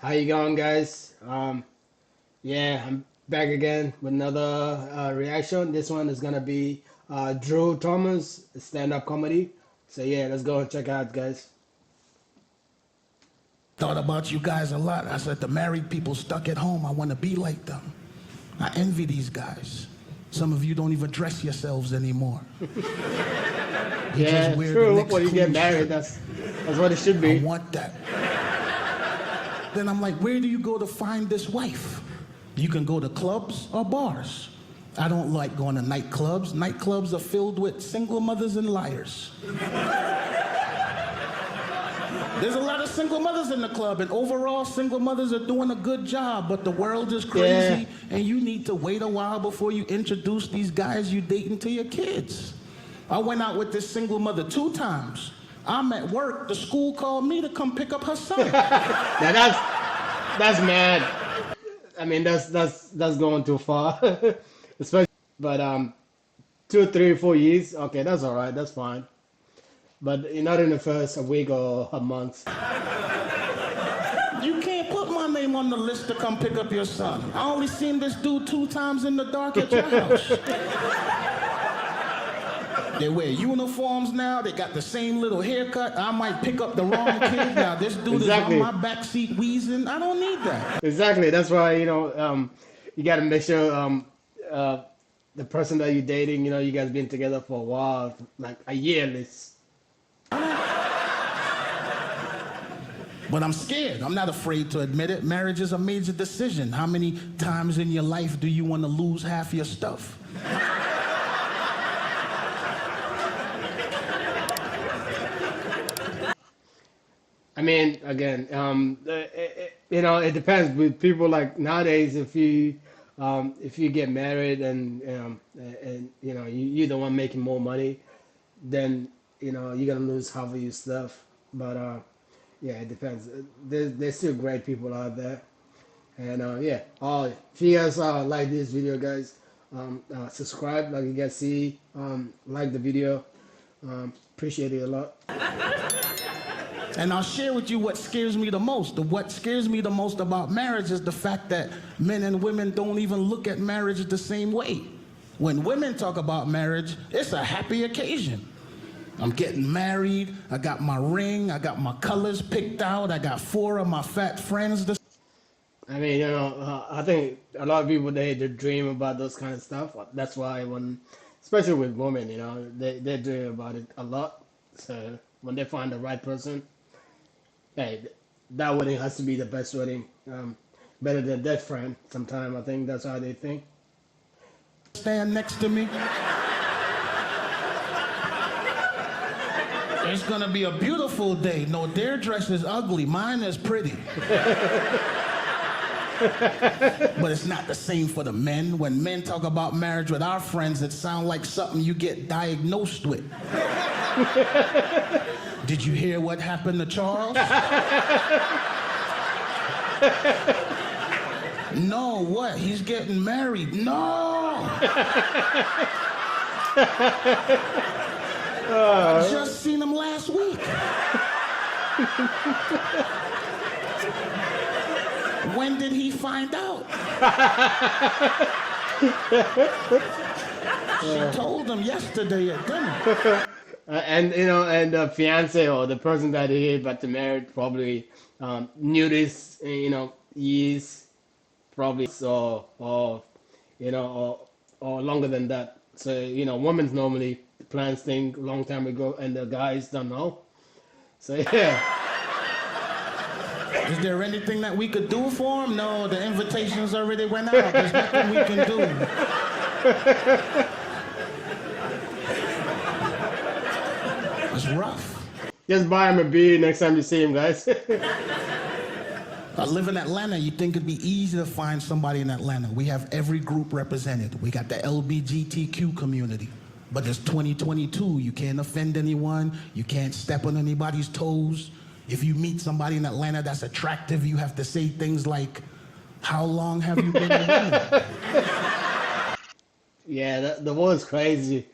How you going, guys? Yeah, I'm back again with another reaction. This one is gonna be Drew Thomas stand-up comedy. So yeah, let's go and check out, guys. Thought about you guys a lot. I said, the married people stuck at home, I want to be like them. I envy these guys. Some of you don't even dress yourselves anymore. You just Yeah, wear the true. next When you get clean married, shirt. that's what it should I be. want that. Then I'm like, where do you go to find this wife? You can go to clubs or bars. I don't like going to nightclubs. Nightclubs are filled with single mothers and liars. There's a lot of single mothers in the club, and overall, single mothers are doing a good job, but the world is crazy, Yeah. and you need to wait a while before you introduce these guys you dating to your kids. I went out with this single mother 2 times. I'm at work, the school called me to come pick up her son. Now that's mad. I mean, that's going too far, especially. But 2, 3, 4 years, okay, that's all right. That's fine. But not in the first a week or a month. You can't put my name on the list to come pick up your son. I only seen this dude 2 times in the dark at your house. They wear uniforms now. They got the same little haircut. I might pick up the wrong kid. Now this dude Exactly. is on my backseat wheezing. I don't need that. Exactly. That's why, you got to make sure the person that you're dating, you guys been together for a while, like a year at least. But I'm scared. I'm not afraid to admit it. Marriage is a major decision. How many times in your life do you want to lose half your stuff? I mean, again, it depends. With people like nowadays, if you get married and you're the one making more money, then you're gonna lose half of your stuff. But yeah, it depends. There's still great people out there, and yeah. If you guys like this video, guys, subscribe, like you guys see, like the video. Appreciate it a lot. And I'll share with you what scares me the most. What scares me the most about marriage is the fact that men and women don't even look at marriage the same way. When women talk about marriage, it's a happy occasion. I'm getting married, I got my ring, I got my colors picked out, I got 4 of my fat friends. I mean, I think a lot of people they dream about those kind of stuff. That's why especially with women, they dream about it a lot. So when they find the right person, hey, that wedding has to be the best wedding, better than that friend. Sometimes I think that's how they think. Stand next to me. It's gonna be a beautiful day. No, their dress is ugly, mine is pretty. But it's not the same for the men. When men talk about marriage with our friends, it sounds like something you get diagnosed with. Did you hear what happened to Charles? No, what? He's getting married. No! I just seen him last week. When did he find out? She told him yesterday at dinner. And the fiance or the person that he is about to marry probably knew this, years, probably so, or longer than that. So women's normally plans things long time ago, and the guys don't know. So yeah. Is there anything that we could do for him? No, the invitations already went out. There's nothing we can do. It's rough. Just buy him a beer next time you see him, guys. I live in Atlanta. You think it'd be easy to find somebody in Atlanta. We have every group represented. We got the LGBTQ community. But it's 2022. You can't offend anyone. You can't step on anybody's toes. If you meet somebody in Atlanta that's attractive, you have to say things like, how long have you been a woman? Yeah, the world's crazy.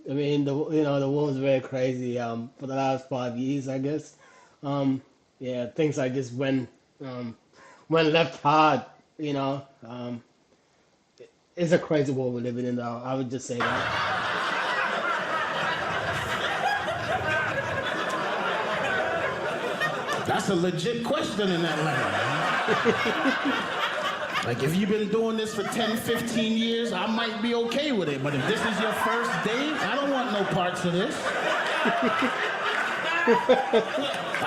I mean, the world's very crazy. For the last 5 years, I guess. Yeah, things like this went when left hard, you know, it's a crazy world we're living in now. I would just say that. That's a legit question in Atlanta. Like, if you've been doing this for 10, 15 years, I might be okay with it. But if this is your first date, I don't want no parts of this.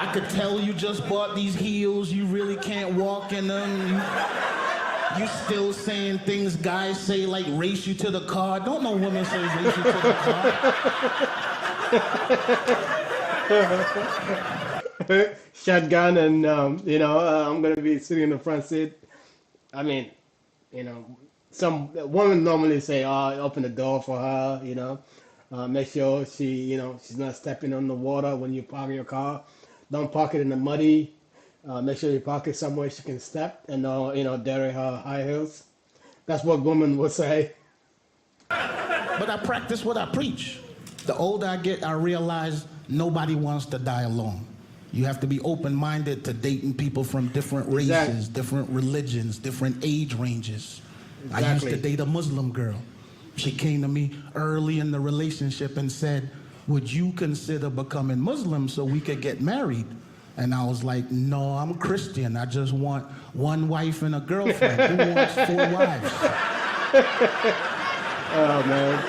I could tell you just bought these heels, you really can't walk in them. You still saying things guys say like race you to the car. Don't no woman say race you to the car. Shotgun and, I'm going to be sitting in the front seat. I mean, some women normally say, "Oh, open the door for her," make sure she's not stepping on the water when you park your car. Don't park it in the muddy. Make sure you park it somewhere she can step and, dare her high heels. That's what women would say. But I practice what I preach. The older I get, I realize nobody wants to die alone. You have to be open-minded to dating people from different races, Exactly. different religions, different age ranges. Exactly. I used to date a Muslim girl. She came to me early in the relationship and said, "Would you consider becoming Muslim so we could get married?" And I was like, "No, I'm Christian. I just want one wife and a girlfriend. Who wants 4 wives?" Oh, man.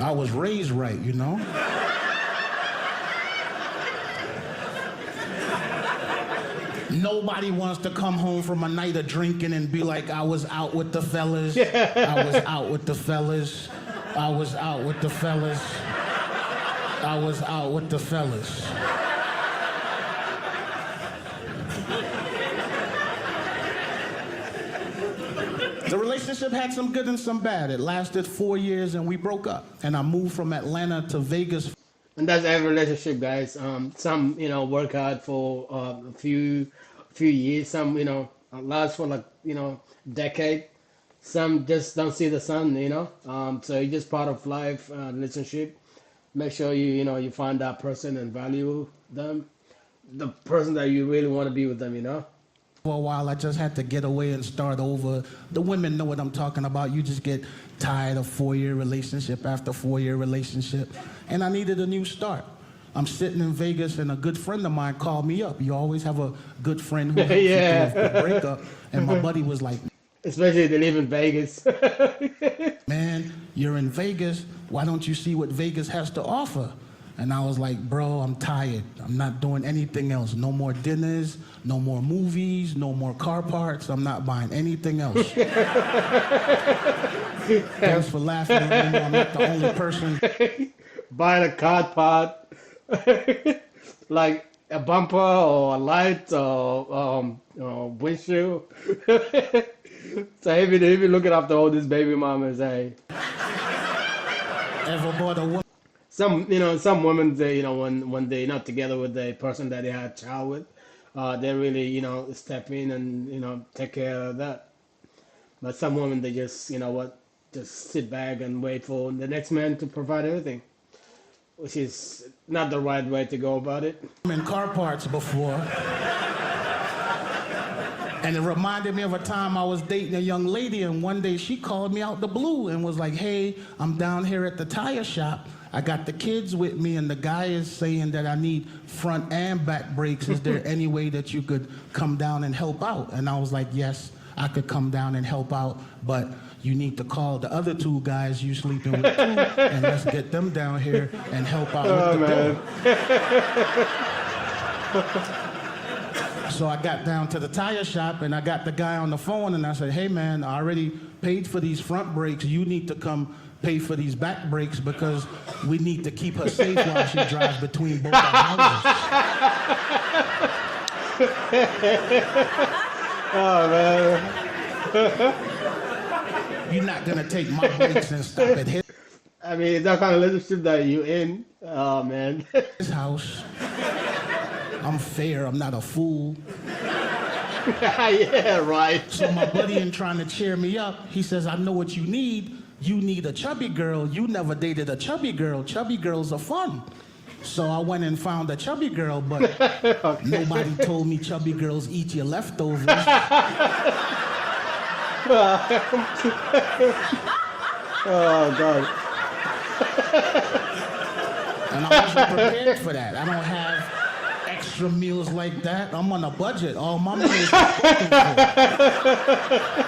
I was raised right, Nobody wants to come home from a night of drinking and be like, "I was out with the fellas. I was out with the fellas. I was out with the fellas. I was out with the fellas." The relationship had some good and some bad. It lasted 4 years and we broke up. And I moved from Atlanta to Vegas. And that's every relationship, guys. Some, work hard for a few years. Some, last for like, decade. Some just don't see the sun, So it's just part of life, relationship. Make sure you find that person and value them. The person that you really want to be with them. For a while, I just had to get away and start over. The women know what I'm talking about. You just get tired of 4-year relationship after 4-year relationship. And I needed a new start. I'm sitting in Vegas and a good friend of mine called me up. You always have a good friend who helps you through the breakup. And my buddy was like, especially if they live in Vegas. "Man, you're in Vegas. Why don't you see what Vegas has to offer?" And I was like, "Bro, I'm tired. I'm not doing anything else. No more dinners, no more movies, no more car parts. I'm not buying anything else." Thanks for laughing at me. I'm not the only person. Buying a car part, like a bumper or a light or windshield. So he be looking after all these baby mamas, hey. Ever bought a woman? Some women, they, when they're not together with the person that they had a child with, they really, step in and, take care of that. But some women, they just, just sit back and wait for the next man to provide everything, which is not the right way to go about it. In car parts before. And it reminded me of a time I was dating a young lady, and one day she called me out the blue and was like, "Hey, I'm down here at the tire shop. I got the kids with me, and the guy is saying that I need front and back brakes. Is there any way that you could come down and help out?" And I was like, "Yes, I could come down and help out, but you need to call the other 2 guys you sleeping with too, and let's get them down here and help out with the door." So I got down to the tire shop and I got the guy on the phone and I said, "Hey man, I already paid for these front brakes. You need to come pay for these back brakes because we need to keep her safe while she drives between both our houses." Oh, man. You're not gonna take my brakes and stop at I mean, that kind of relationship that you in, oh, man. his house. I'm fair, I'm not a fool. Yeah, right. So my buddy, in trying to cheer me up, he says, "I know what you need. You need a chubby girl. You never dated a chubby girl. Chubby girls are fun." So I went and found a chubby girl, but Okay. nobody told me chubby girls eat your leftovers. Oh God. And I wasn't prepared for that. I don't have extra meals like that. I'm on a budget. All my meals are spoken for.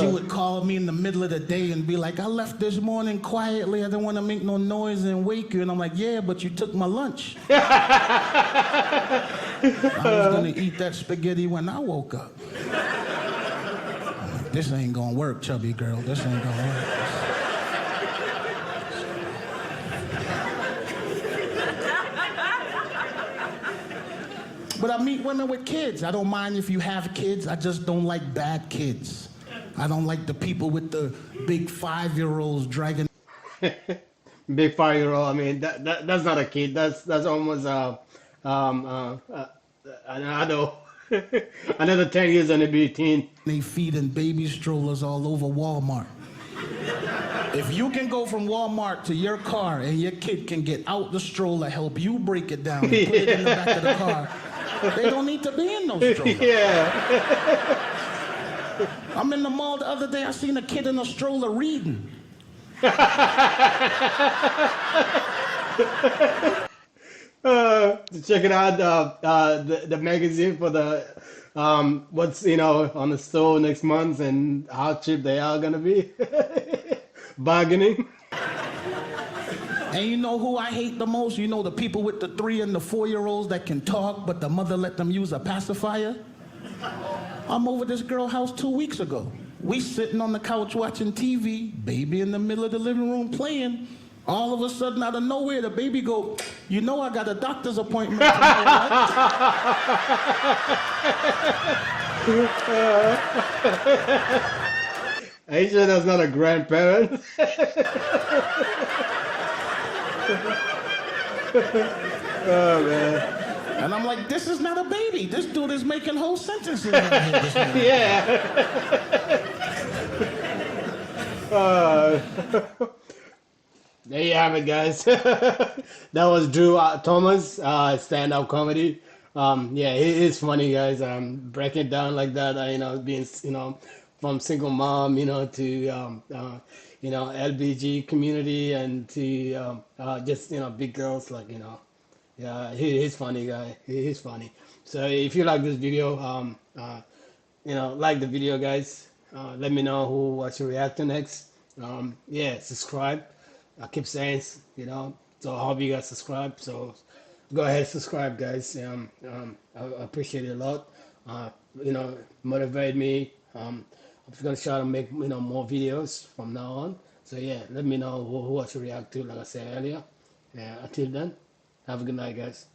She would call me in the middle of the day and be like, I left this morning quietly. I didn't want to make no noise and wake you. And I'm like, yeah, but you took my lunch. I was going to eat that spaghetti when I woke up. This ain't going to work, chubby girl. This ain't going to work. But I meet women with kids. I don't mind if you have kids. I just don't like bad kids. I don't like the people with the big 5-year-olds dragging. Big 5-year-old. I mean, that's not a kid. That's almost um uh, uh another another 10 years and it'll be a teen. They feeding baby strollers all over Walmart. If you can go from Walmart to your car and your kid can get out the stroller, help you break it down and put it in the back of the car, they don't need to be in no stroller. Yeah. I'm in the mall the other day, I seen a kid in a stroller reading. Check it out. The magazine for the what's on the store next month and how cheap they are gonna be. Bargaining. And you know who I hate the most? You know the people with the 3 and the 4-year-olds that can talk, but the mother let them use a pacifier? I'm over this girl house 2 weeks ago. We sitting on the couch watching TV, baby in the middle of the living room playing. All of a sudden, out of nowhere, the baby go, you know I got a doctor's appointment tomorrow, right? Are you sure that's not a grandparent? Oh man. And I'm like, this is not a baby. This dude is making whole sentences out here this morning. Yeah. Uh, there you have it, guys. That was Drew Thomas, stand-up comedy. Yeah, it is funny, guys. Breaking it down like that. Being from single mom, to LBG community and to just big girls Yeah, he's funny guy. He's funny. So if you like this video, like the video, guys. Let me know who I should react to next. Yeah, subscribe. I keep saying, so I hope you guys subscribe. So go ahead, subscribe, guys. I appreciate it a lot. Motivate me. I'm gonna try to make more videos from now on. So yeah, let me know who I should react to, like I said earlier. Yeah, until then, have a good night, guys.